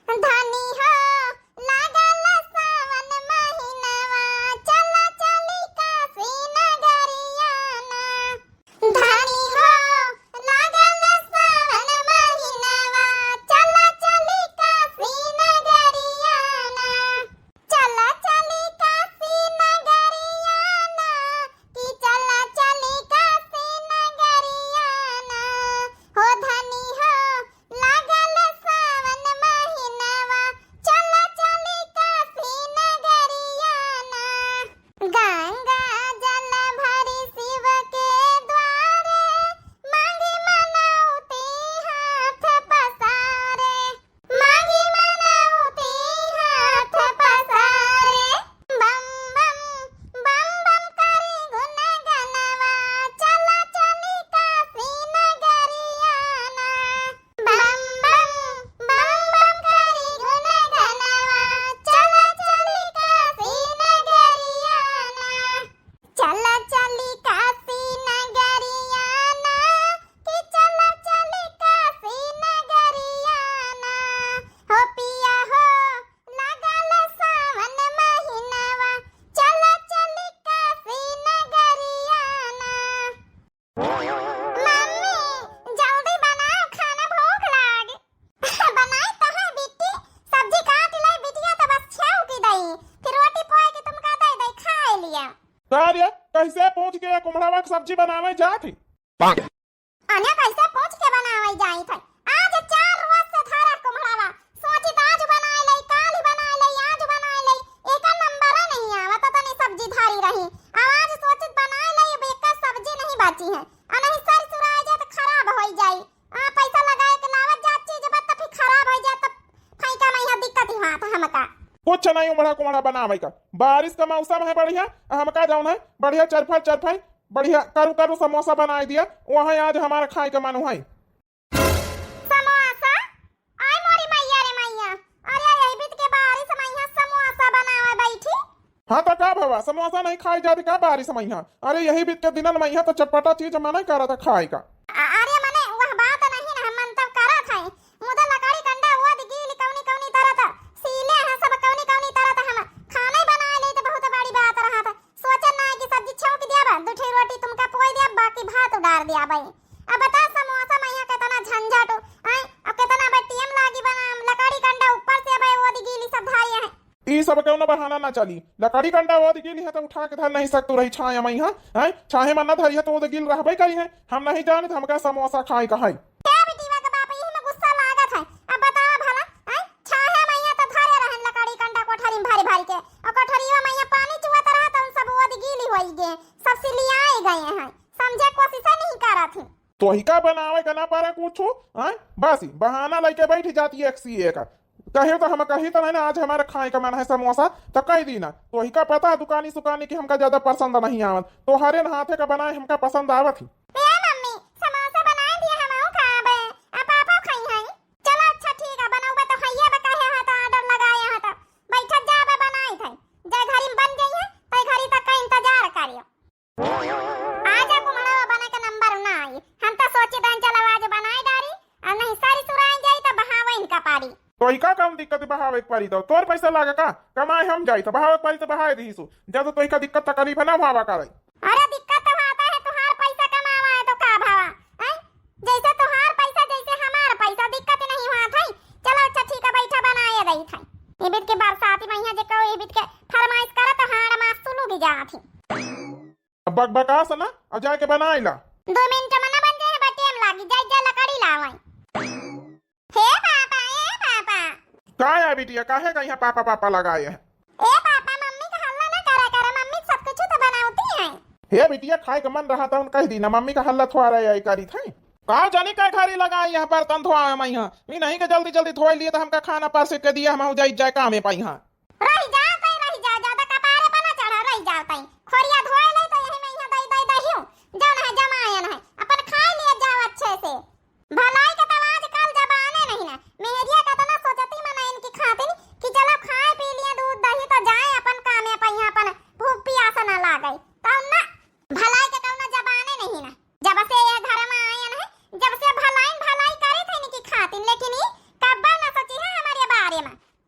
धनी हो लागल सावन महिनवा चला चली काशी नगरियाना। धनी हो लागल सावन महिनवा चला चली काशी नगरियाना। चला चली काशी नगरियाना कि चला चली काशी नगरियाना। हो धनी हो लागल सावन महिनवा चला चली काशी नगरियाना। गंगा जल भरी शिव के द्वारे मांगी मनौती हाथ पसारे। मांगी मनौती हाथ पसारे। बम बम बम बम करी गुन गनवा चला चली काशी नगरियाना। बम बम बम बम करी गुन गनवा चला चली काशी नगरियाना। चला चली काशी नगरियाना कि चला चली काशी नगरियाना। हो पिया हो लागल सावन महिनवा चला चली काशी नगरियाना। मम्मी जल्दी बनाओ खाना भूख लाग। बनाई तो है बिट्टी, सब्जी काट लाई बिटिया तो बस छेव की दई, फिर रोटी पोए के तुमका दे दई खाए लिया। कार्य कैसे पहुंच गया कुम्हड़ावा की सब्जी बनावे जाती। अने कैसे पूछ के बनावे जाई थे। आज 4 रोज से धारा कुम्हड़ावा सोची त आज बनाए लई, काल ही बनाए लई, आज बनाए लई, एका नंबर नहीं आवत तनी सब्जी धारी रही। आज सोचित बनाए लई, अब एका सब्जी नहीं बची है। आ नहीं सर सुराए जाए तो खराब होई जाई। पैसा लगाए के लावत जात चीज बत तो फिर खराब हो जाए तो फैका में यहाँ दिक्कत ही होत हमका। कुछ नहीं उमड़ा कुम्हड़ा बनावे का, बारिश का मौसम है बढ़िया, हमका जाऊन है बढ़िया चरफा चरफाई बढ़िया करू करू समोसा बना दिया, वहाँ आज हमारा खाए का मन है। समोसा आई मोरी मैया रे मैया, अरे यही बीत के बारिश में यहाँ समोसा बनावे बैठी। हाँ तो का भवा समोसा नहीं खाई जाती का बारिश में यहाँ। अरे यही बीत के दिनन में यहाँ तो चटपटा चीज मना करा था खाए का। अरे मने वह बात नहीं ना, मन तब करा था मुदा लकड़ी कंडा वो गीली कौनी कौनी तरह था सीले हैं सब कौनी कौनी तरह था। हम खाना ही बनाए ले तो बहुत बड़ी बात रहा था। सोचा ना कि सब्जी छौंक दिया बा, दूठी रोटी तुमका पोई दिया, बाकी भात उडार दिया भाई। अब बता समोसा में यहाँ कितना झंझट आई, अब कितना बटियम लागी बना लकड़ी कंडा ऊपर से भाई वो गीली सब धारी है। ई सब क्यों ना बहाना ना चली, लकड़ी कंडा वो गिल है तो उठा के धर नहीं सकतू रही छाया में यहाँ है, छाहे में न धरी है तो वो गिल रहबे करी है। हम नहीं जाने हमका समोसा खाए का है। क्या बेटीवा का बाप यही में गुस्सा लागत है। अब बताओ भला आई छाहे में यहाँ तो धारे रहन लकड़ी कंडा कोठरी में भारी भारी के, और कोठरीवा में यहाँ पानी चुवत रहा तो सब वो गीली होई गए, सब सिलियाए गए हैं। समझे कोशिश नहीं करा थी। तो ही का बनावे का ना पारा कुछ है, बस ही बहाना लेके बैठ जाती है एक सी एक। कहे तो हम कही तो नहीं ना आज हमारे खाए का मन है समोसा तो कह दी ना। तो ही का पता है दुकानी सुकानी की हमका ज्यादा पसंद नहीं आवत, तो हरे हाथे का बनाए हमका पसंद आवत ही। मम्मी समोसा बना दिया हम खाबे, आ पापा खाई हैं। चलो अच्छा ठीक है बनाऊबे तो हइया बा कहे है तो ऑर्डर लगाए है तो बैठत जाबे बनाई थे। जे घरी में बन गई है तो घरी तक का इंतजार करियो। आज कुम्हड़ा बने के नंबर ना आई, हम तो सोची दन चलो आज बनाए डारी, और नहीं सारी सुराई जाई तो बहावे इनका पारी। तो ही का कम दिक्कत बहावे के पारी तो तोर पैसा लागे का कमाए हम जाई तो बहावे के पारी तो बहाए दीसु, जब तो ही का दिक्कत तकलीफ ना भावा करे। अरे दिक्कत तो आता है, तुहार पैसा कमावा है तो का भावा हैं? जैसे तुहार पैसा जैसे हमार पैसा, दिक्कत नहीं हुआ था। चलो अच्छा ठीक है बैठा बनाए रही था। ये बीत के बरसाती में यहाँ जे कहो ये बीत के फरमाइश करा तो हाड़ मास सुलू भी जा थी। अब बक बकास ना अब जाके बनाई ला। 2 मिनट में ना बन जाए बटेम लागी जाई जा लकड़ी लावाई। हे पापा का है बिटिया काहे का यहाँ पापा पापा लगाए हैं। ए पापा मम्मी का हल्ला ना करा करा, मम्मी सब कुछ तो बनाती है। हे बिटिया खाए का मन रहा था कह दी ना, मम्मी का हल्ला थोड़ा रही करी थे का जानी का खारी लगाई यहाँ बर्तन धोआ मैं यहाँ नहीं के जल्दी जल्दी धोए लिए तो हमका खाना पास के दिया हम जाई जाए काम में पाई। हाँ रह जा ज्यादा कपारे पर ना चढ़ा, रह जा तई खोरिया धोए ले तो यही में यहाँ दई दई दहियो जौन है जमायन है अपन खाए लिए जाओ अच्छे से। भलाई के तो आजकल जबाने नहीं ना, मेहरिया का तो ना सोचती मना इनकी खातिन कि चलो खाए पी लिए दूध दही तो जाए अपन काम में अपन यहाँ अपन भूख प्यास ना लागे तो ना। भलाई के कौनो जबाने नहीं ना, जब से ये घर में आयन है जब से भलाई भलाई करे थे इनकी खातिन, लेकिन ये कब्बा ना सोची है हमारे बारे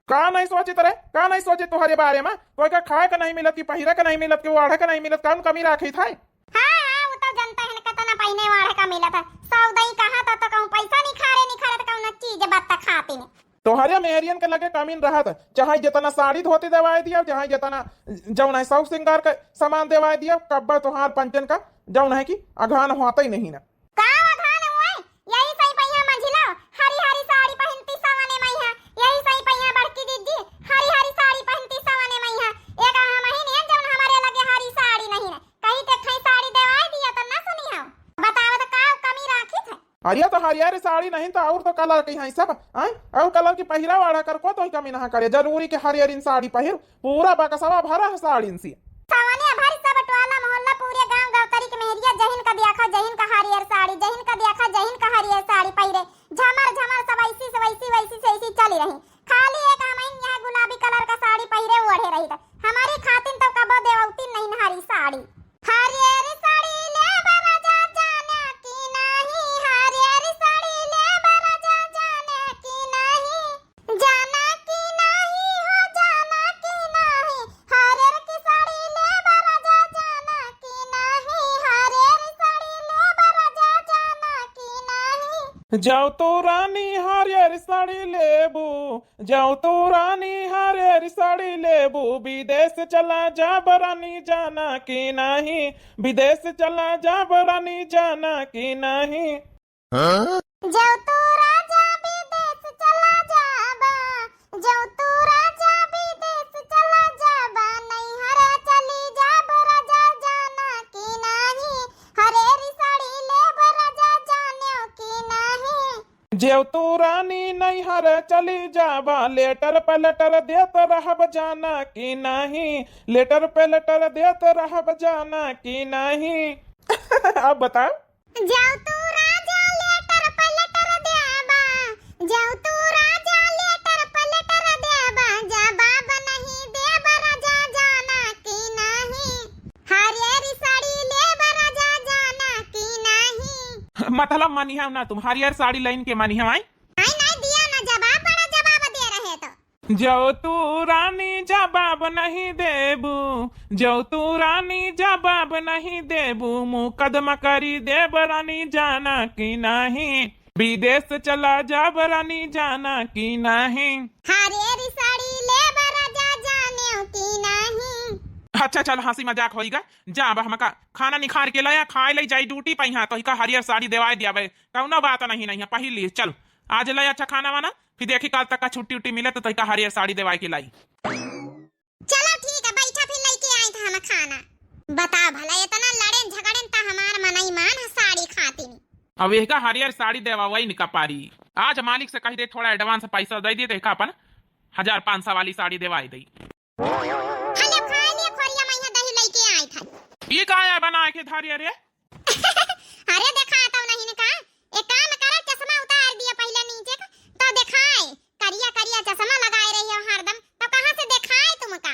का नहीं सोचित रे, का नहीं सोचित तुम्हारे बारे में? कोई का खाए का नहीं मिलत कि पहिरे का नहीं मिलत कि ओढ़े का नहीं मिलत, कौन कमी राखी था? हाँ वो तो जनता है कतना पहिने वाढ़े का मिला था। सौदाई कहा था तो कहूं पैसा नहीं खा रहे तो कहूं चीज बत्ता खाती ने। तोहरे मेहरियन के लगे कमीन रहा था, चाहे जितना साड़ी धोती दवाई दिया, चाहे जितना जौन है सौ सिंगार का सामान दवाई दिया, कब्बा तोहार पंचन का जौन है कि अघान होता ही नहीं ना। का अघान हुए यही सही पहिया मंझिला हरी हरी साड़ी पहनती सवाने मैया, यही सही पहिया बड़की दीदी हरी हरी साड़ी पहनती सवाने मैया। एक महीने जौन हमारे लगे हरी साड़ी नहीं है, कहीं ते खई साड़ी दवाई दिया तो ना सुनी हो। बताओ तो का कमी राखी थे? अरे तो हरियर साड़ी नहीं तो और तो कलर की है सब, आए और कलर की पहिरा वाड़ा कर को तो ही कमी ना करे, जरूरी के हरियर साड़ी पहिर, पूरा बकसवा भरा है साड़ी से। सवाने भरी सब टोला मोहल्ला पूरे गांव गावतरी के मेहरिया जहिन का देखा जहिन का हरियर साड़ी, जहिन का देखा जहिन का हरियर साड़ी पहिरे, झमर झमर सब ऐसी से वैसी चली रही। खाली एक हमइन यहाँ गुलाबी कलर का साड़ी पहिरे ओढ़े रही था। हमारी खातिन तो कबो देवती नहीं हरी साड़ी। हरियर साड़ी ले बराजा जाने की नहीं, हरियर साड़ी ले बराजा जाने की नहीं, जाना की नहीं हो जाना की नहीं, हरियर की साड़ी ले बराजा जाना की नहीं, हरियर साड़ी ले बराजा जाना की नहीं। जाओ तो रानी हरियर साड़ी लेबू, जाओ तो रानी हरियर साड़ी लेबू, विदेश चला जा बरानी जाना कि नहीं, विदेश चला जा बरानी जाना कि नहीं। जाओ तो राजा विदेश चला जाबा, जाओ तो राजा विदेश चला जाबा, नहीं हरे चली जा बराजा जाना कि नहीं, हरेरी साड़ी ले बराजा जाने की नहीं। जेव तू रानी नहीं हर चली जाबा, लेटर पे लेटर देत रहब जाना कि नहीं, लेटर पे लेटर देत रहब जाना कि नहीं। अब बताओ। जाओ तू राजा लेटर पे लेटर देबा, जाओ तू राजा लेटर पे लेटर देबा, जवाब नहीं देबा राजा जाना कि नहीं, हरियर साड़ी ले राजा जाना कि नहीं। मतलब मानी है ना तुम हरियर साड़ी लाइन के मानी है? नहीं दिया ना जवाब, बड़ा जवाब दे रहे तो। जो तू रानी जवाब नहीं देबू, जो तू रानी जवाब नहीं देबू, मुकदमा करी देब रानी जाना कि नहीं, विदेश चला जाब रानी जाना कि नहीं। हरियर साड़ी ले राजा जाने की नहीं। अच्छा चल हंसी मजाक होइगा, जा अब हमका खाना निखार के लाया, खाए ले जाई ड्यूटी पे यहाँ तो ही का हरियर साड़ी देवाई दिया भाई, कौनो बात नहीं नहीं पहिर ली। चल आज लाई अच्छा खाना वाना, फिर देखी कल तक का छुट्टी उट्टी मिले तो का हरियर साड़ी देवाई के लाई। चलो ठीक है बैठा, फिर लेके आई था हम खाना। बता भला इतना लड़े झगड़े ता हमार मनई मान साड़ी खाती नहीं। अब एक हरियर साड़ी देवाई निका पारी, आज मालिक से कही दे थोड़ा एडवांस पैसा दे दिए तो अपन 1500 वाली साड़ी देवाई दी। हले खा लिए खोरिया मैया दही लेके आई था। ये का है बना के धारिया रे? अरे देखा तो नहीं ने कहा एक काम करा, चश्मा उतार दिया पहले नीचे का तो दिखाए, करिया करिया चश्मा लगाए रही हो हरदम, तो कहां से दिखाए तुमका?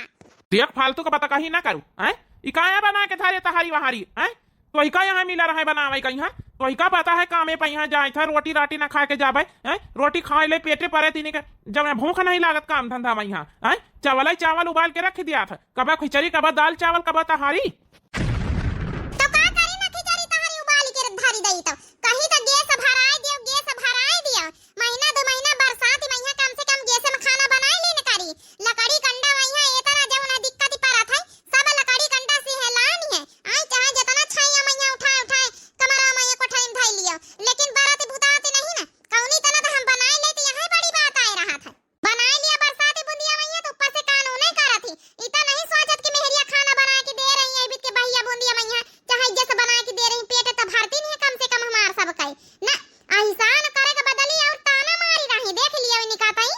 देख फालतू का पता कहीं ना करू हैं, ई का है बना के धारिया तहारी वहारी हैं, तो ही का यहाँ मिला रहा है बनावे कहीं है, तो ही का पता है कामे पे यहाँ जाए था रोटी राटी ना खा के जाबे हैं, रोटी खाए ले पेटे परे तीन के जब भूख नहीं लागत काम धंधा में यहाँ हैं, चावल ही चावल उबाल के रख दिया था, कबा खिचड़ी कबा दाल चावल कबा तहारी। तो का करी ना खिचड़ी तहारी उबाल के धारी दई तो कहीं तो गैस भराए दियो, गैस भराए दियो, महीना 2 महीना बरसात में यहाँ कम से कम गैस में खाना बनाए ले न करी। लकड़ी कंडा वहीं ए तरह जौना दिक्कत परत है, सब लकड़ी कंडा से हेलानी है, आई चाहे जितना छैया मैया उठाए उठाए कमरा में कोठरी में धाई लियो, लेकिन बराती बुताती नहीं ना, कौनी तना तो हम बनाए लेते, यही बड़ी बात आए रहा था। बनाए लिया बरसाती बुंदिया मैया तो ऊपर से कानून नहीं करा थी, इतना नहीं सोचत कि मेहरिया खाना बना के दे रही है, बीत के बहिया बुंदिया मैया चाहे जैसे बना के दे रही, पेट तो भरती नहीं है कम से कम हमार सब कई ना, एहसान करे के बदली और ताना मारी रही, देख लिया निकाताई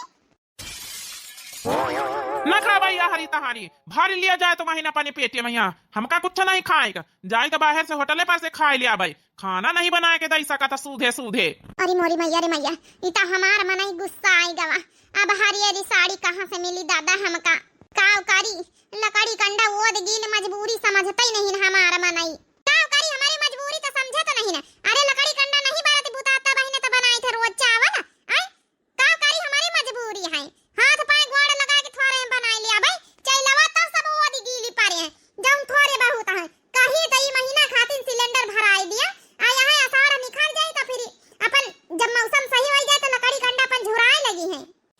ना खा भाई हरी तहारी भारी लिया जाए तो महीना पानी पेटे में यहाँ हमका कुछ नहीं खाएगा, जाए तो बाहर से होटल पर से खा लिया भाई, खाना नहीं बना के दई सका था सूधे सूधे। अरे मोरी मैया रे मैया, इता हमार मनई गुस्सा आई गवा, अब हरियरी साड़ी कहाँ से मिली दादा हमका, काव करी लकड़ी कंडा ओद गिन मजबूरी समझते ही नहीं हमार मनई, काव करी हमारी मजबूरी तो समझे तो नहीं ना, अरे लकड़ी कंडा नहीं बाराती बुताता बहिने तो बनाई थे रोज चावल, आई काव करी हमारी मजबूरी है, हाथ पाए गोड़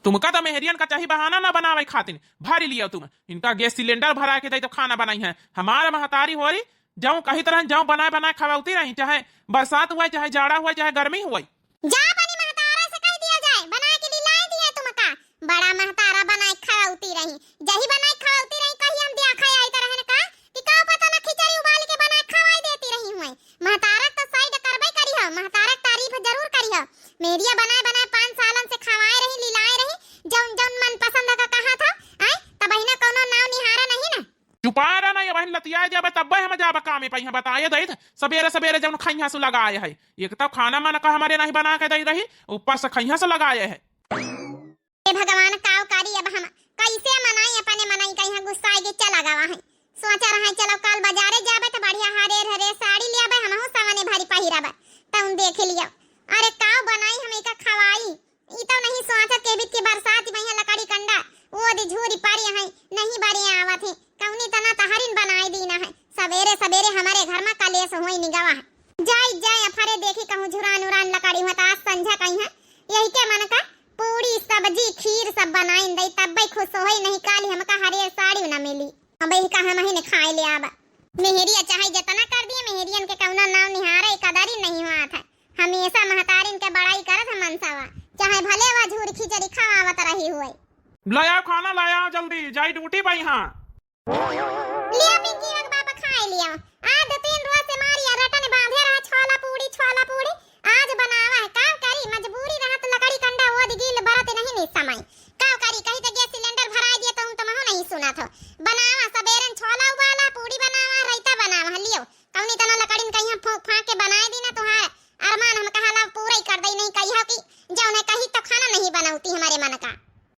तुमका तो मेहरियन का चाहिए बहाना ना बनावे खातिर भारी लिया तुम इनका गैस सिलेंडर भरा के दे तो खाना बनाई है हमारा महतारी हो रही जाऊं कहीं तरह जाऊं बनाए बनाए खवाती रही चाहे बरसात हुआ चाहे जाड़ा हुआ चाहे गर्मी हुआ जा बनी महतारा से कह दिया जाए बना के लिलाई दिए तुमका बड़ा महतारा बनाए खवाती रही जही बनाए खवाती रही कहीं हम दिया खाए आई तरह का कि का पता ना खिचड़ी उबाल के बनाए खवाई देती रही हुई महतारा तो साइड करबे करी हो महतारा तारीफ जरूर करी हो मेरिया बनाए बनाए 5 सालन से खवाए रही लिलाए रही जौन जौन मन पसंद का कहा था आई तब बहिना कोनो नाव निहारा नहीं ना चुपा रहा ये बहन लतिया जाबे तब हम जाबे काम पे बताए दई सवेरे सवेरे जब खैया से लगाए है एक तो खाना माना का हमारे नहीं बना के दई रही ऊपर से खैया से लगाए है हे भगवान काव कारी अब हम कैसे मनाई अपने मनाई कहीं गुस्सा आगे चला गवा है सोचा रहा चलो कल बाजारे जाबे तो बढ़िया हरे हरे साड़ी ले आबे हमहु सामने भारी पहिराबे तुम देख लियो अरे काव बनाई हम एका खवाई ई तो नहीं सोचा के बीच की बरसात में लकड़ी कंडा वो दी झूरी पारी है नहीं बारी आवत है कौनी तना तहरीन बनाई दी ना है सवेरे सवेरे हमारे घर में कलेश होई निगवा है जाई जाई अफरे देखी कहूं झुरान उरान लकड़ी में आज संझा कहीं है यही के मन का पूरी सब्जी खीर सब बनाई दई तब भाई खुश होई नहीं काली हमका हरे साड़ी ना मिली अब ही का हम ही खाए ले आबा मेहरिया चाहे जितना कर दिए मेहरियन के कौना नाव निहारे कदरी नहीं हुआ था हमेशा महतारिन के बड़ाई करत हम मनसावा चाहे भले वा झूर खिचड़ी खावावत रही हुई लाया खाना लाया जल्दी जाई ड्यूटी पे हां लिया पिंकी रख बाबा खाए लिया आज 3 रोज से मारिया रटन बांधे रहा छोला पूड़ी आज बनावा है काम करी मजबूरी रहत लकड़ी कंडा वो दिगिल बरत नहीं नि समय काव करी कहीं तो गैस सिलेंडर भरा दिया तो तुम हो नहीं सुना था बनावा सबेरन छोला उबाला पूड़ी बनावा रायता बनावा लियो कौनी तना लकड़ीन कहीं फूंक फांक के बनाए दी ना तुम्हारे अरमान हम कहाला पूरा ही कर दई नहीं कहियो कि जौने कहीं तो खाना नहीं बनाउती हमारे मन का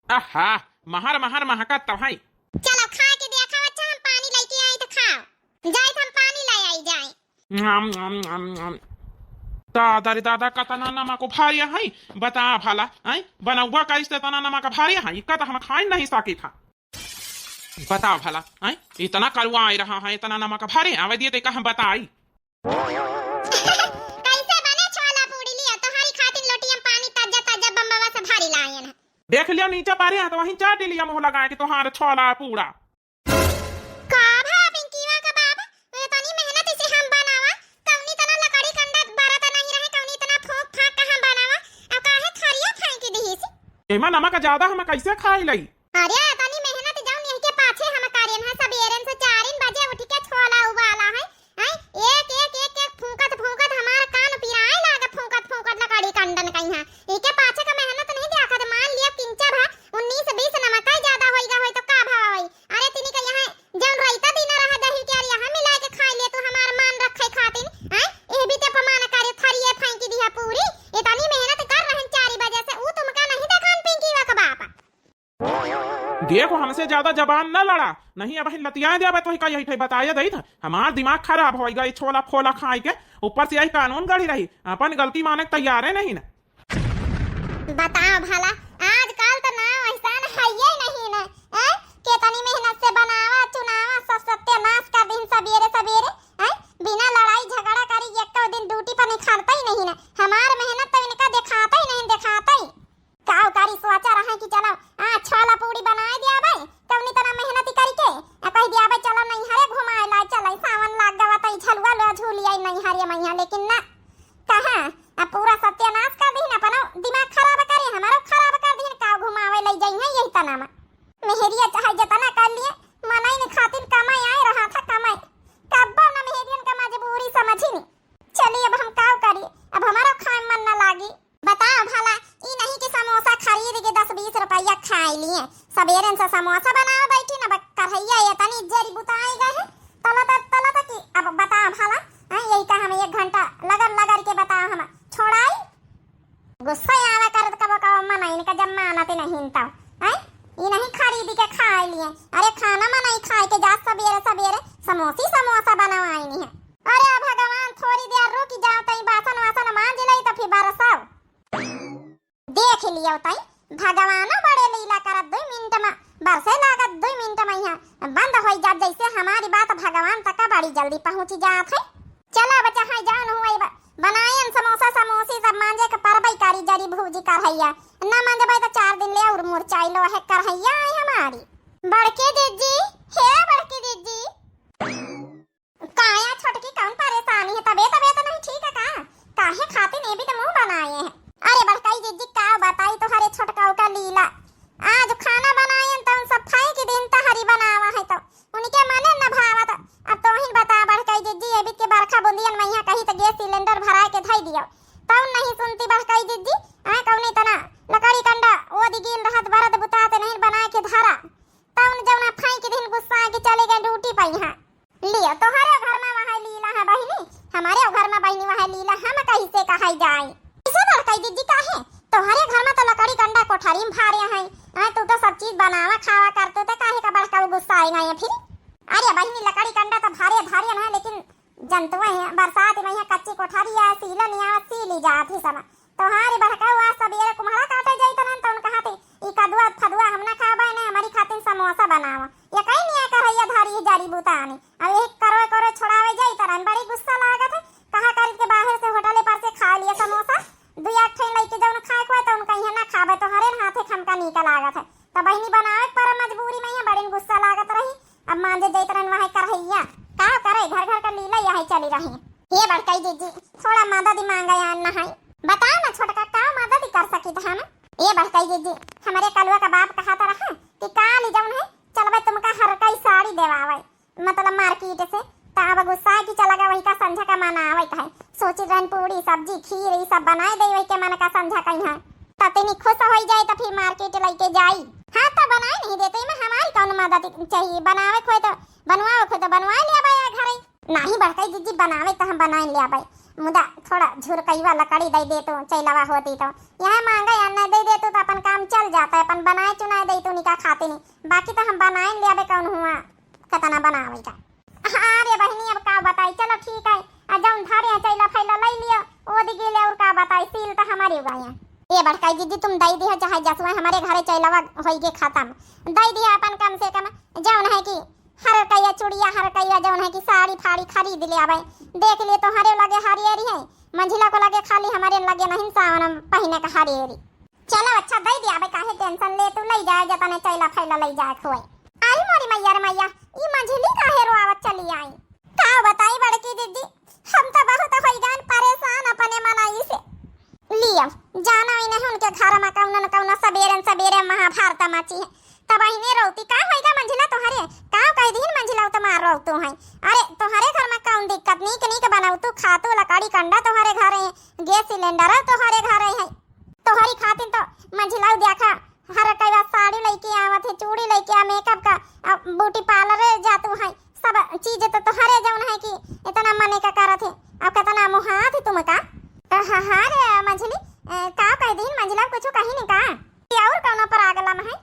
आहा महर महका तभाई चलो खा के देखा बच्चा हम पानी लेके आई तो खाओ जाए हम पानी ले आई जाए दादा रे दादा का तना नमा को भारिया है बता भला आई बनौवा का इस तना नमा का भारिया है का तो हम खा नहीं सकी था बता भला आई इतना कड़वा आ रहा है इतना नमा का भारी आवे दिए का हम बताई कैसे बने छोला पूड़ी लिया तो हरी खातिर लोटी हम पानी ताजा बम्बावा से भारी लाए हैं देख लिया नीचे पारे तो वहीं चाट लिया मुंह लगा के तोहार छोला पूरा का भा पिंकीवा का बाबा ये तनी मेहनत से हम बनावा कौनी तना लकड़ी कंडा बरत नहीं रहे कौनी तना फूंक फांक के हम बनावा अब काहे खरिया फेंक दी सी एमा नमक ज्यादा हम कैसे खाई लई अरे तनी मेहनत जाऊं यहीं के पाछे हम कार्यन है सबेरन से 4 बजे उठ के छोला उबाला है एक फूंकत हमारा कान पिराए लागे फूंकत लकड़ी कंडन कहीं है एके पाछे का मेहनत नहीं देखा तो मान लिया किंचा भा 19-20 नमक ज्यादा होइगा होई तो का भाव होई अरे तिनी का यहां जौन रायता दिन रहा दही के यहां मिला के खा ले तू हमार मान रखे खातिर हैं ए भी ते प्रमाण करे खरिए फेंकी दिया पूरी इतनी मेहनत कर रहन 4 बजे से ऊ तुमका नहीं देखन पिंकीवा का बापा देखो हमसे ज्यादा जबान न लड़ा नहीं अब लतिया जाबे तो ही का यही बताया दई था हमार दिमाग खराब हो गई छोला फोला खाए के ऊपर से यही कानून गढ़ी रही अपन गलती माने तैयार है नहीं ना बताओ भला आजकल तो ना ऐसा है ये नहीं ना के तनी मेहनत से बनावा चुनावा सब सत्यानाश कर दिन सवेरे बिना लड़ाई झगड़ा करी एक दिन ड्यूटी पर निखारता ही नहीं ना हमार मेहनत तो इनका दिखाता ही काव कारी सोचा रहा कि चलो छोला पूड़ी बनाए दिया भाई कवनी तना मेहनत करके कह दिया भाई चलो नहीं हरे घुमाए ला चल सावन लाग गवा तो झलुआ लो झूलिया नहीं हरे मैया लेकिन ना कहां अब पूरा सत्यानाश कर दी ना अपनो दिमाग खराब करे हमारो खराब कर दी का घुमावे ले जाई है यही तना में मेहरिया चाहे जतना कर लिए मनाई ने खातिर कमाई आए रहा था कमाई कब्बो ना मेहरियन का मजबूरी समझी नहीं चलिए अब हम काव करिए अब हमारा खाए मन ना लागी बताओ भला ई नहीं कि समोसा खरीद के 10-20 रुपया खाई लिए सबेरन से समोसा बनावे बैठी ना कढ़ैया ये तनी जरी बुताई गए है तला की अब बताओ भला यही का हम 1 घंटा लगन के बताओ हम छोड़ाई गुस्सा आवे कर कब मना इनका जमानत नहीं ता हैं ये नहीं खरीद के खाई लिए अरे खाना मनाई खाए के जा सबेरे समोसा बनवाई नहीं है अरे भगवान थोड़ी देर रुक जाओ तई बासन वासन मांज लई तो फिर बरसाओ देख लियो तई भगवानो बड़े लीला करत 2 मिनट में बरसे लागत 2 मिनट में यहाँ बंद हो जा जैसे हमारी बात भगवान तक बड़ी जल्दी पहुंच जात है चला बच्चा हां जान हुआ बनायन समोसा समोसी सब मांजे के परबई कारी जरी भूजी करहैया ना मांजे भाई तो 4 दिन ले और मुरचाई लो है करहैया है हमारी बड़के दीदी हे बड़की दीदी काया छोटकी कौन परेशानी है तबीयत तो नहीं ठीक है का काहे खाते ने भी तो मुंह बनाए हैं अरे बड़काई दीदी का बताई तो हरे छोटकाऊ का लीला आज खाना बनायन तो सफाई के दिन तहरी बनावा है तो उनके माने न भावत अब तो ही बता बड़काई दीदी एबित के बरखा बुंदियन मैया कही तो गैस सिलेंडर भरा के धई दियो तब नहीं सुनती बड़काई दीदी आ कौनी तना लकड़ी कंडा ओ दिगिल रहत बरद बुताते नहीं बना के धरा तब जौना फाई के दिन गुस्सा के चले गए ड्यूटी पे यहां लियो तोहरे घर में वहां लीला है बहिनी हमारे घर में बहिनी वहां लीला हम कहीं से कहाई जाए इसे बड़काई दीदी काहे तोहरे घर में तो लकड़ी कंडा कोठरी में भारे हैं तू तो सब चीज बनावा खावा करते तो काहे का बड़का गुस्सा आएगा ये फिर अरे बहिनी लकड़ी कंडा तो भारे भारे है लेकिन जंतु है बरसात में यहाँ कच्ची कोठरी है सीलन या सीली जाती सब तोहारे बड़का हुआ सबेरे कुम्हाड़ा काटे जाई तो उन कहते ई कदुआ फदुआ हम ना खाबा ना हमारी खातिर समोसा बनावा ये कहीं नहीं कर रही धारी जारी बूतानी अब एक करो करो छोड़ावे जाई तरन बड़ी गुस्सा लागत है कहा कर के बाहर से होटल पर से खा लिया समोसा दो एक ठे लेके जौन खाए को तो उनका यहाँ ना खाबे तो हरे हाथे खमका निकल लागत है तो बहिनी बनावे पर मजबूरी में यहाँ बड़ी गुस्सा लागत रही अब मांजे जैत रन वहां करहैया का करे घर घर का लीला यही चली रही ये बड़काई दीदी थोड़ा मदद मांगा यार ना बताओ ना छोटका का मदद कर सकी था हम ये बड़काई दीदी हमारे कलुआ का बाप कहा था रहा कि काल जौन है चलबे तुमका हर कई साड़ी देवावे मतलब मार्केट से ताब गुस्सा की चला गया वही का संझा का माना आवत है सोची रहन पूरी सब्जी खीर ये सब बनाए दे वही के मन का संझा कहीं है ततनी खुश हो जाए तो फिर मार्केट लेके जाई हां तो बनाए नहीं देते में हमारी कौन मदद चाहिए बनावे खोए तो बनवाओ खोए तो बनवा लिया भाई घरे नहीं बड़काई दीदी बनावे तो हम बनाए लिया भाई मुदा थोड़ा झुरकईवा लकड़ी दे दे तो चैलावा होती तो यहाँ मांगा या न दे दे तो अपन काम चल जाता है अपन बनाए चुनाए दे तो निका खाते नहीं बाकी तो हम बनाए लिया कौन हुआ कतना बनावे का अरे बहनी अब का बताई चलो ठीक है जौन धारे चैला फैला ले लियो ओ दिगे ले और का बताई सील तो हमारी उगाया ये बड़काई दीदी तुम दई दिया चाहे जसवा हमारे घरे चैलावा होई के खत्म दई दिया अपन कम से कम जौन है कि हर कईया चूड़िया हर कईया जौन है कि साड़ी फाड़ी खरीद ले आवे देख लिए तो हरे लगे हरियरी है मंझिला को लगे खाली हमारे लगे नहीं सावन पहने का हरियरी चलो अच्छा दई दिया भाई काहे टेंशन ले तू ले जाए जतने चैला फैला ले जाए खोए आई मोरी मैया रे मैया ई मंझिली काहे रोआवत चली आई का बताई बड़की दीदी हम तो बहुत होइगान परेशान अपने मनाई से लिया जाना ही नहीं उनके घर में कौन कौन सबेरे महाभारत मची है तब ही रोती का होइगा मंझिला तोहरे का कह दिन मंझिला तो मार रो तू है अरे तोहरे घर में कौन दिक्कत नहीं के बनाऊ तू खातू लकड़ी कंडा तोहरे घर है गैस सिलेंडर तोहरे घर है तोहरी खातिर तो मंझिला देखा हर कई साड़ी लेके आवत है चूड़ी लेके आ मेकअप का ब्यूटी पार्लर जातू है सब चीज तो तोहरे जौन है कि इतना मने का करत है अब कितना मुहात है तुम का हां रे मंझिली का कह दिन मंझिला कुछ कही नहीं का और कौन पर आगला में है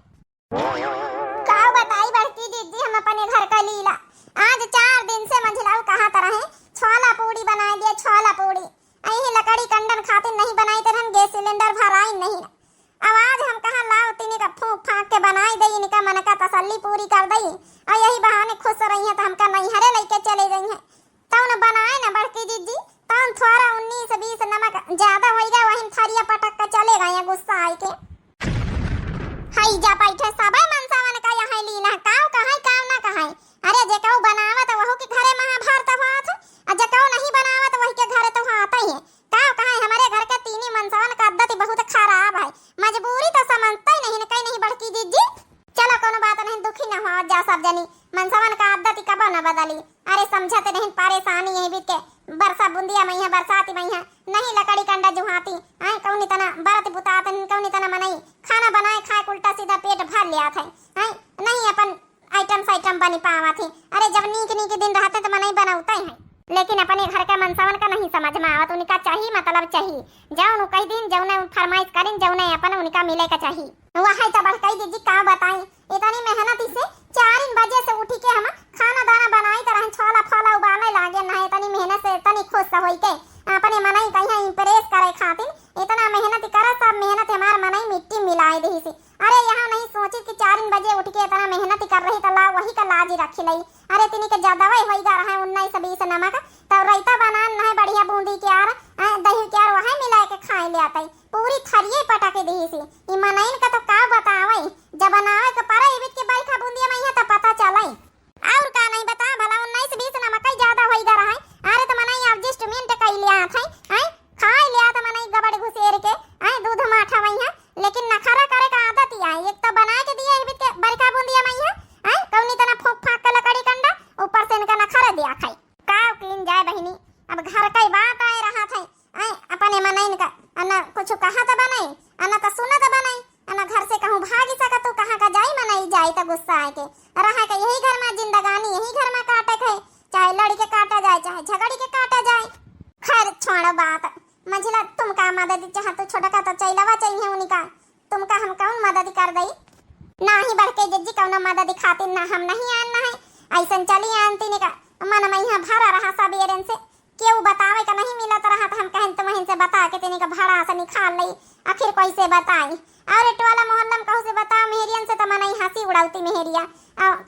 का बताई बड़की दीदी हम अपने घर का लीला आज 4 दिन से मंझिलाऊ कहा तरह है छोला पूड़ी बना दिया छोला पूड़ी यही लकड़ी कंडन खातिर नहीं बनाई तरह गैस सिलेंडर भराई नहीं आवाज हम कहा लाओ तीने का फूंक फांक के बनाई दई इनका मन का तसल्ली पूरी कर दई और यही बहाने खुश रही है तो हमका नहीं हरे लेके चले गई है तो न बनाए ना बड़की दीदी तो थोड़ा 19-20 नमक ज्यादा होइगा वही थरिया पटक के चले गए गुस्सा आई के हाई जा बैठे सबे मनसावन का यहाँ लीला काव कहाई काव ना कहाई अरे जे कऊ बनावत वहु के घरे महाभारत होत और जे कऊ नहीं बनावत वही के घरे तो आता ही है काव कहाई हमारे घर के तीनी मनसावन का आदत बहुत खराब है मजबूरी तो समझते ही नहीं कहीं नहीं बड़की दीदी चलो कोनो बात नहीं दुखी ना हो जा सब जनी मनसावन का आदत कब न बदली अरे समझते नहीं परेशानी है बीत के बरसा बुंदिया मैया बरसाती मैया नहीं लकड़ी कंडा जुहाती आई कौनी तना बरत बुतात कौनी तना मनई खाना बनाए खाए उल्टा सीधा पेट भर लिया थे आई नहीं अपन आइटम बनी पावा थी अरे जब नीक दिन रहते तो मनई बनाते हैं लेकिन अपने घर का मनसावन का नहीं समझ में आवत उनका चाहिए मतलब चाहिए जौन कई दिन जौन फरमाइश करें जौन अपन उनका मिले का चाहिए वहां तो बड़काई दीदी का बताई इतनी मेहनत से 4 बजे से उठी के हम खाना दाना बनाई तरह छोला फोला उबाले लागे ना इतनी मेहनत से इतनी खुश होई के अपने मनई कहीं इंप्रेस करे खातिर इतना मेहनत करे सब मेहनत हमार मनई मिट्टी मिलाई दही से अरे यहाँ नहीं सोची कि 4 बजे उठ के इतना मेहनत कर रही तो ला वही का लाज रखी लई अरे तिनी के ज्यादा वही होई जा रहा है 19-20 नमक तो रायता बनान ना है बढ़िया बूंदी के आर दही के और वहां मिला के खाए ले आते पूरी थरिये पटा के दी सी ई मनइन का तो का बतावई जब बनावे के पारा इबित के बरखा बूंदिया में तो पता चलाई और का नहीं बता भला 19-20 ना मकई ज्यादा होई गा रहा है अरे तो मनई एडजस्टमेंट कई ले आत है खाए ले आत मनई गबड़ घुसेर के दूध माठा वही है लेकिन नखरा करे का आदत ही है एक तो बना के दिए इबित के बरखा बूंदिया में है कौनी तना फूक फाक के लकड़ी कंडा ऊपर से इनका नखरा दिया खाई का किन जाए बहिनी अब घर कई बात आए रहा था अपने मनइन का अना कुछ कहा तो बनाई अना तो सुना तो बनाई अना घर से कहूं भागी सका तो कहां का जाई मनई जाई तो गुस्सा आए के रहा के यही घर में जिंदगानी यही घर में काटे के चाहे लड़ी के काटा जाए चाहे झगड़ी के काटा जाए खैर छोड़ो बात मंझिला तुम का मदद चाह तो छोटा का तो चैलवा चाहिए उनका तुमका हम कौन मदद कर दई ना ही बढ़ के जज्जी कौन मदद खातिर ना हम नहीं आना है ऐसन चली आनती ने का मन में यहाँ भरा रहा सबेरन से केहू बतावे का नहीं मिलत रहा तो हम कहन तुम्हें से बता के तेने का भाड़ा से निकाल लई आखिर कैसे बताई और टोला मोहल्ला में कहू से बता मेहरियन से तो मनई हंसी उड़ाउती मेहरिया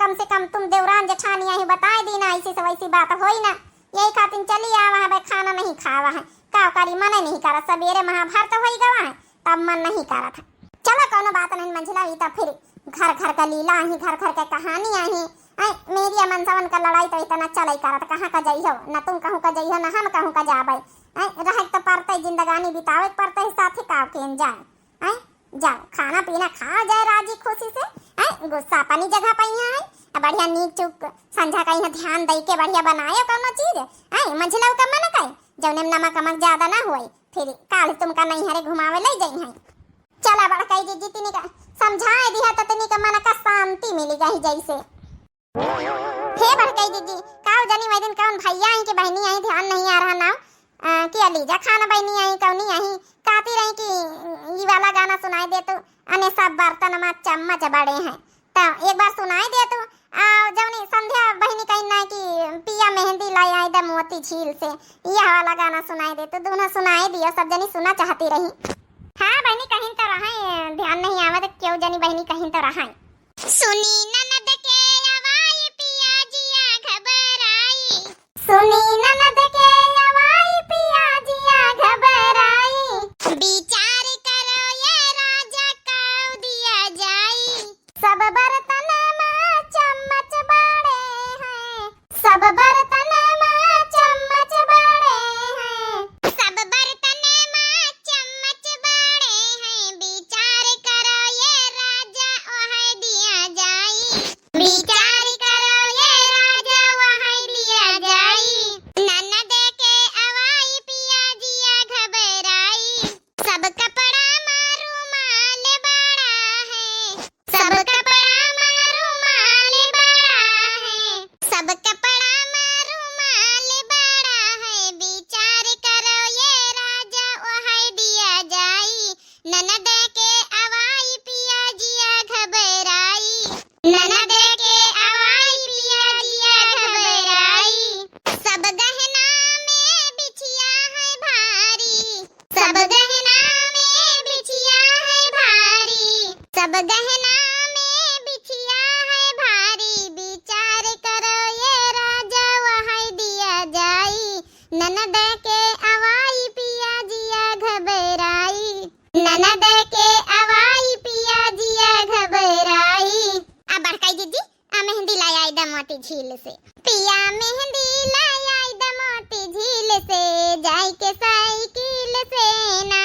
कम से कम तुम देवरान जेठानिया ही बताए दी ना ऐसी से वैसी बात होई ना यही खातिर चली आवा है खाना नहीं खावा है का करी मन नहीं करा सबेरे महाभारत होई गवा है तब मन नहीं करा था चलो कोनो बात नहीं मंझला ई तो फिर घर घर का लीला ही घर घर का कहानी ही मेरी मनसवन का लड़ाई तो इतना चल ही करत कहाँ का जाइयो न तुम कहूँ का जाइयो न हम कहूँ का जाबे रह तो पड़ते जिंदगानी बितावे पड़ते साथे का केन जाए जाओ खाना पीना खा जाए राजी खुशी से गुस्सा अपनी जगह पे है बढ़िया नीक चुक संझा का यहाँ ध्यान दे के बढ़िया बनायो कोनो चीज मंझला का मन कई जौने नमक अमक ज्यादा ना होई फिर काल तुमका नहीं हरे घुमावे ले जाई है चला बड़ा कई जी जितनी का समझाए दिया तो तनी का मन का शांति मिली गई जैसे हे बड़कई दीदी काव जानी वही दिन कौन भैया आई कि बहनी आई ध्यान नहीं आ रहा ना कि अलीजा खाना बहनी आई कौनी आई काती रही कि ये वाला गाना सुनाई दे तो अने सब बर्तन में चम्मच बड़े हैं तो एक बार सुनाई दे तो जवनी संध्या बहनी कहीं ना कि पिया मेहंदी लाई आई द मोती झील से यह वाला गाना सुनाई दे तो दोनों सुनाई दियो सब जनी सुना चाहती रही हाँ बहनी कहीं तो रहा ध्यान नहीं आवा तो क्यों जनी बहनी कहीं तो रहा सुनी ननद के आवाई पिया जिया घबराई सुनी ननद के आवाई पिया जिया घबराई विचार करो ये राजा काव दिया जाई सब बर्तन में चम्मच बड़े हैं सब बर्तन में चम्मच बड़े हैं सब बर्तन में चम्मच बड़े हैं विचार करो ये राजा ओहे दिया जाई विचार करो ये राजा वहां लिया जाई ननद के आवाई पिया जिया घबराई सब कपड़ा मारू माल बड़ा है सब कपड़ा मारू माल बड़ा है सब कपड़ा मारू माल बड़ा है विचार करो ये राजा वहां दिया जाई ननद के आवाई पिया जिया घबराई ननद के आवाई पिया जिया घबराई सब गहना में बिछिया है भारी सब गहना में बिछिया है भारी सब गहना में बिछिया है भारी विचार करो ये राजा वहां दिया जाई ननद के आवाई पिया जिया घबराई ननद के आवाई पिया जिया घबराई अब बड़काई दीदी मेहंदी लाई आई द मोती झील से पिया मेहंदी लाई आई द मोती झील से जाई के साइकिल से ना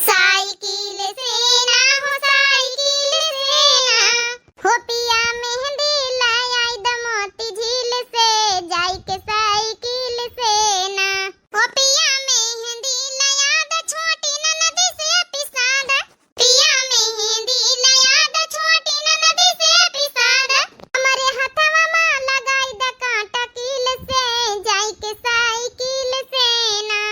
साइकिल से ना हो साइकिल से ना हो पिया मेहंदी लाई आई द मोती झील से जाई के साइकिल से ना हो पिया मेहंदी लाई द छोटी ननद से पिसाद पिया मेहंदी लाई द छोटी ननद से पिसाद हमारे हथवा में लगाई द कांटा कील से जाई के साइकिल से ना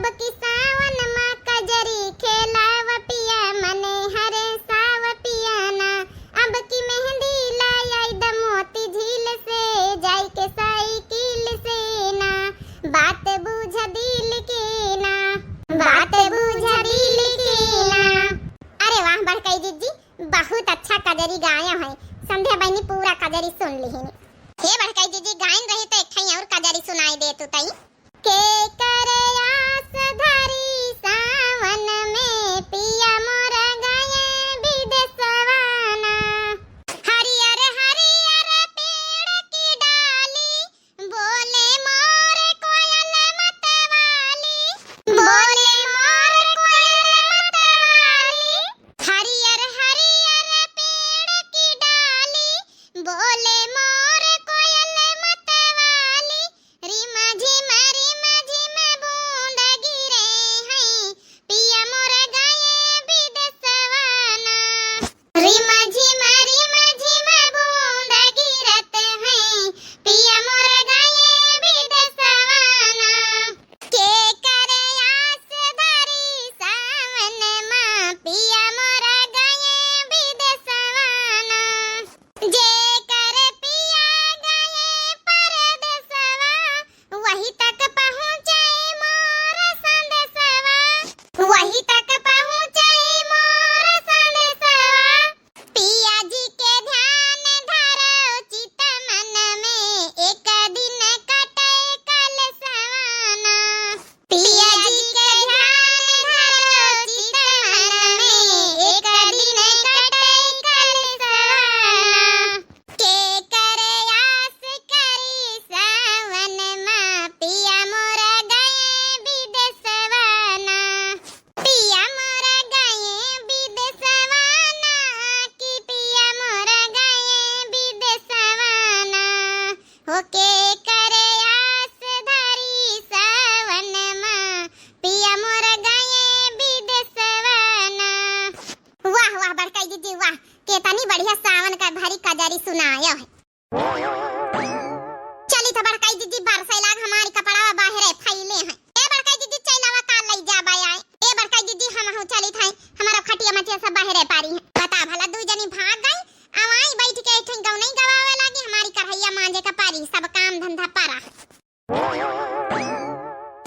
अब की सावन माँ कजरी खेलाव पिया मने हरे साव पियाना। अब की मेहंदी लाई द मोती झील से जाई के साइकिल से ना। बात बुझ दिल के ना, बात बुझ दिल के ना। अरे वाह बड़काई दीदी, बहुत अच्छा कजरी गाया है। संध्या बहनी पूरा कजरी सुन ली है। हे बड़काई दीदी, गायन रही तो एक ठई और कजरी सुनाई दे तू तई। के करे आस धरी सावन में पिया मोर गए विदेशवाना। हरियर हरियर पेड़ की डाली बोले मोर कोयल मतवाली, बोले मोर कोयल मतवाली। हरियर हरियर पेड़ की डाली बोले मोर कोयल मतवाली। रिमा झिमा बूंद गिरे हैं पिया मोर गए विदेशवाना। रिमा झिमा बूंद गिरत हैं पिया मोर गए विदेशवाना। के करे आस धरी सावन माँ पिया मोर गए विदेशवाना। जे कर पिया गए परदेसवा वही तक पहुँचे मोर संदेशवा, वही तक पहुँचे मोर संदेशवा। पिया जी के ध्यान धरो चित मन में एक दिन कटे कल सवाना। पिया जी के ध्यान धरो चित मन में एक दिन कटे कल सवाना। के करे आस करी सावन माँ पिया मोर गए विदेशवाना। पिया मोर गए विदेशवाना कि पिया मोर गए विदेशवाना। होके करे आस धरी सावन माँ पिया मोर गए विदेशवाना। वाह वाह बड़काई दीदी वाह, केतनी बढ़िया सावन का भरी कजरी सुनाया है। चली तो बड़काई दीदी बरसाई लाग हमारी कपड़ा बाहर फैले हैं। ए बड़काई दीदी चैलावा का लई जाबा आए। ए बड़काई दीदी हम हो चली थाई हमारा खटिया मटिया सब बाहर पारी हैं। बता भला दू जनी भाग गई अवाई बैठ के ठन गौ नहीं गवावे लागी। हमारी करहैया मांजे का पारी सब काम धंधा पारा।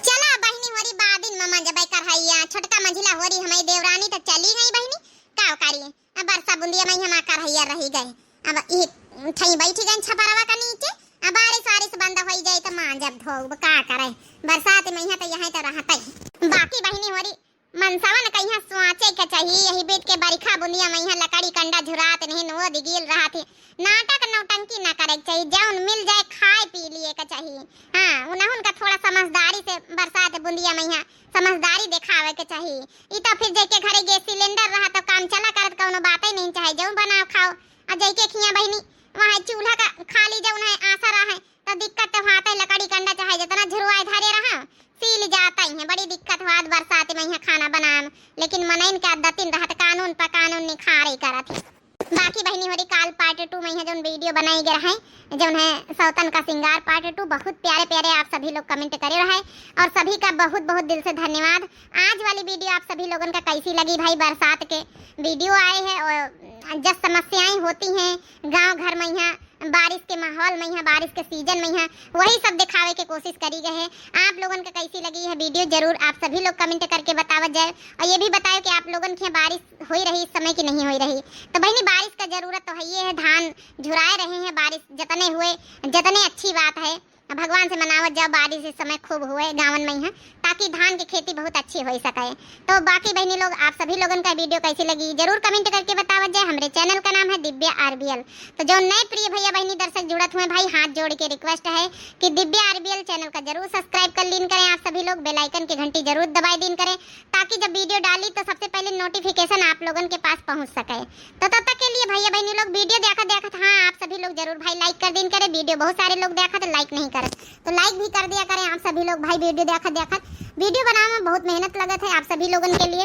चला बहनी होरी बादिन ममा जबै करहैया छोटका मंझिला होरी हमारी देवरानी तो चली गई बहनी का करिए। अब बरसा बुंदिया में हमारा करहैया रही गए। अब ये ठई बैठी गई छपरवा का नीचे। अब बारिश वारिश बंद हो जाए तो मां जब धोब का करे। बरसात में यहाँ तो यहाँ तो रहता ही। बाकी बहनी होरी मनसावा न कहिया सोचे के चाहिए। यही बीत के बरिखा बुंदिया में यहाँ लकड़ी कंडा झुरात नहीं नो दिगिल रहा थे। नाटक नौटंकी ना करे चाहिए, जौन मिल जाए खाए पी लिए का चाहिए। हाँ उन्हें का थोड़ा समझदारी से बरसात बुंदिया में यहाँ समझदारी दिखावे के चाहिए। इता फिर जाके घरे गैस सिलेंडर रहा तो काम चला करत कोनो बात ही नहीं चाहे। जौन बनाओ खाओ और जाके खिया बहनी वहाँ चूल्हा का खाली जौन है आशा रहा है तो दिक्कत तो होता है। लकड़ी कंडा चाहे जितना झुरवाए धरे रहा सील जाता ही है। बड़ी दिक्कत हुआ बरसात में यहाँ खाना बनाम, लेकिन मनइन का दतिन रहत कानून पर कानून निखारे करत है। बाकी बहनी होरी काल पार्ट 2 में यहाँ जो वीडियो बनाई गया है जो है सौतन का सिंगार पार्ट 2 बहुत प्यारे प्यारे आप सभी लोग कमेंट करे रहे और सभी का बहुत बहुत दिल से धन्यवाद। आज वाली वीडियो आप सभी लोगों का कैसी लगी भाई? बरसात के वीडियो आए हैं और जब समस्याएं होती हैं गांव घर में यहाँ बारिश के माहौल में यहाँ बारिश के सीजन में यहाँ वही सब दिखावे की कोशिश करी गए है। आप लोगों को कैसी लगी है वीडियो जरूर आप सभी लोग कमेंट करके बतावत जाए और ये भी बताओ कि आप लोगों के यहाँ बारिश हो रही इस समय की नहीं हो रही। तो बहनी बारिश का जरूरत तो है ये है, धान झुराए रहे हैं बारिश जितने हुए जितने अच्छी बात है। भगवान से मनावत जाओ बारिश इस समय खूब हुए गाँवन में यहाँ ताकि धान की खेती बहुत अच्छी हो सके। तो बाकी बहनी लोग आप सभी लोगों का वीडियो कैसी लगी जरूर कमेंट करके बतावत जाए। हमारे चैनल का नाम है दिव्या आरबीएल। तो जो नए प्रिय भैया बहनी दर्शक जुड़त हुए भाई हाथ जोड़ के रिक्वेस्ट है कि दिव्या आरबीएल चैनल का जरूर सब्सक्राइब कर लीन करें। आप सभी लोग बेल आइकन की घंटी जरूर दबाई दीन करें ताकि जब वीडियो डाली तो सबसे पहले नोटिफिकेशन आप लोगों के पास पहुंच सके। तो तब तक के लिए भैया बहनी लोग वीडियो देखा हाँ आप सभी लोग जरूर भाई लाइक कर दीन करें। वीडियो बहुत सारे लोग देखा तो लाइक नहीं करे तो लाइक भी कर दिया करें आप सभी लोग भाई। वीडियो देखा वीडियो बनाने में बहुत मेहनत लगत है आप सभी लोगों के लिए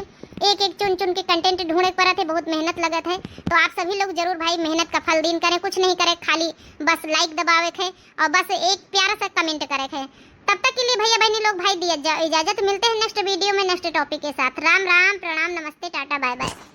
एक एक चुन के कंटेंट ढूंढे पड़ा थे बहुत मेहनत लगत है। तो आप सभी लोग जरूर भाई मेहनत का फल दीन करें। कुछ नहीं करे खाली बस लाइक दबावे थे और बस एक प्यारा सा कमेंट करे थे तब तक के लिए भैया बहनी लोग भाई दिया जाओ इजाजत। मिलते हैं नेक्स्ट वीडियो में नेक्स्ट टॉपिक के साथ। राम राम, प्रणाम, नमस्ते, टाटा, बाय बाय।